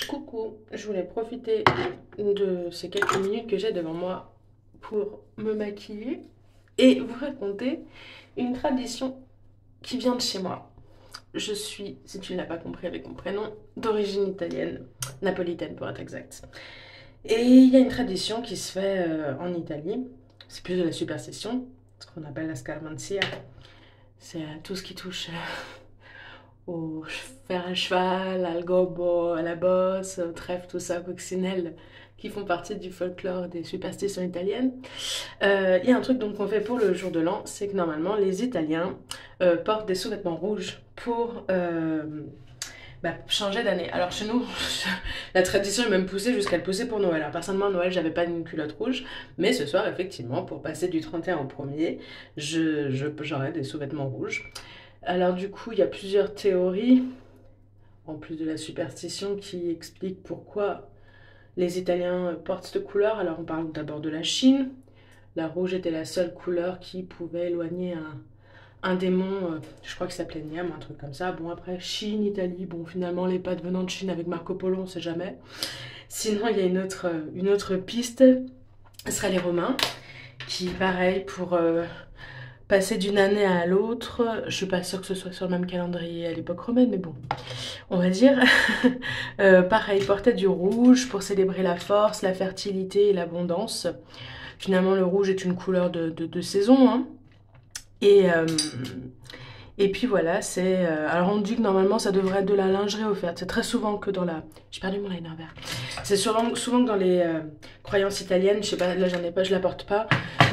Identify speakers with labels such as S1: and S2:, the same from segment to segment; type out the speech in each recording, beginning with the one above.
S1: Coucou, je voulais profiter de ces quelques minutes que j'ai devant moi pour me maquiller et vous raconter une tradition qui vient de chez moi. Je suis, si tu ne l'as pas compris avec mon prénom, d'origine italienne, napolitaine pour être exact. Et il y a une tradition qui se fait en Italie, c'est plus de la superstition, ce qu'on appelle la scaramanzia. C'est tout ce qui touche au fer à cheval, al gobbo, à la bosse, au trèfle, tout ça, coccinelle, qui font partie du folklore des superstitions italiennes. Il y a un truc donc qu'on fait pour le jour de l'an, c'est que normalement les Italiens portent des sous-vêtements rouges pour changer d'année. Alors chez nous, la tradition est même poussée jusqu'à le pousser pour Noël. Alors personnellement, Noël, j'avais pas une culotte rouge, mais ce soir, effectivement, pour passer du 31 au 1er, j'aurai des sous-vêtements rouges. Alors du coup, il y a plusieurs théories, en plus de la superstition, qui expliquent pourquoi les Italiens portent cette couleur. Alors on parle d'abord de la Chine. La rouge était la seule couleur qui pouvait éloigner un démon, je crois qu'il s'appelait Niam, un truc comme ça. Bon après, Chine, Italie, bon finalement les pattes venant de Chine avec Marco Polo, on sait jamais. Sinon il y a une autre piste, ce serait les Romains, qui pareil pour passer d'une année à l'autre, je suis pas sûre que ce soit sur le même calendrier à l'époque romaine, mais bon, on va dire. Pareil, porter du rouge pour célébrer la force, la fertilité et l'abondance. Finalement, le rouge est une couleur de saison, hein. Et puis voilà, c'est... alors on dit que normalement ça devrait être de la lingerie offerte. C'est très souvent que dans la... J'ai perdu mon liner vert. C'est souvent que dans les croyances italiennes, je sais pas, là j'en ai pas, je la porte pas.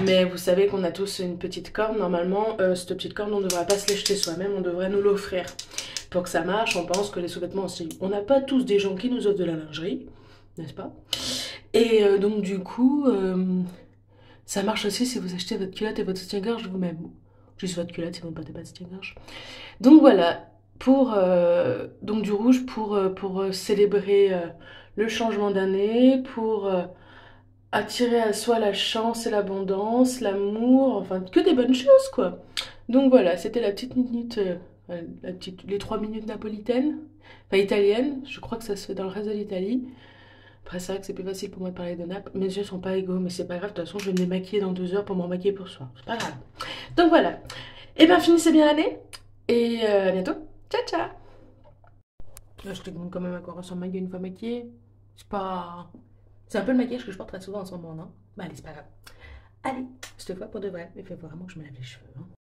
S1: Mais vous savez qu'on a tous une petite corne. Normalement, cette petite corne, on ne devrait pas se l'acheter soi-même, on devrait nous l'offrir. Pour que ça marche, on pense que les sous-vêtements aussi. On n'a pas tous des gens qui nous offrent de la lingerie, n'est-ce pas? Et donc du coup, ça marche aussi si vous achetez votre culotte et votre soutien-gorge vous-même. Juste votre culotte si vous ne portez pas de soutien-gorge. Donc voilà, donc du rouge pour célébrer le changement d'année, pour attirer à soi la chance et l'abondance, l'amour, enfin que des bonnes choses quoi. Donc voilà, c'était la petite minute, les 3 minutes napolitaines, enfin italiennes, je crois que ça se fait dans le reste de l'Italie. Après c'est vrai que c'est plus facile pour moi de parler de Naples, mes yeux sont pas égaux, mais c'est pas grave, de toute façon je vais me démaquiller dans 2 heures pour m'en maquiller pour ce soir, c'est pas grave. Donc voilà, et bien finissez bien l'année, et à bientôt, ciao ciao. Là je te demande quand même à quoi ressemble ma gueule une fois maquillée, c'est pas... C'est un peu le maquillage que je porte très souvent en ce moment, non? Bah allez, c'est pas grave. Allez, cette fois pour de vrai, il faut vraiment que je me lave les cheveux, hein.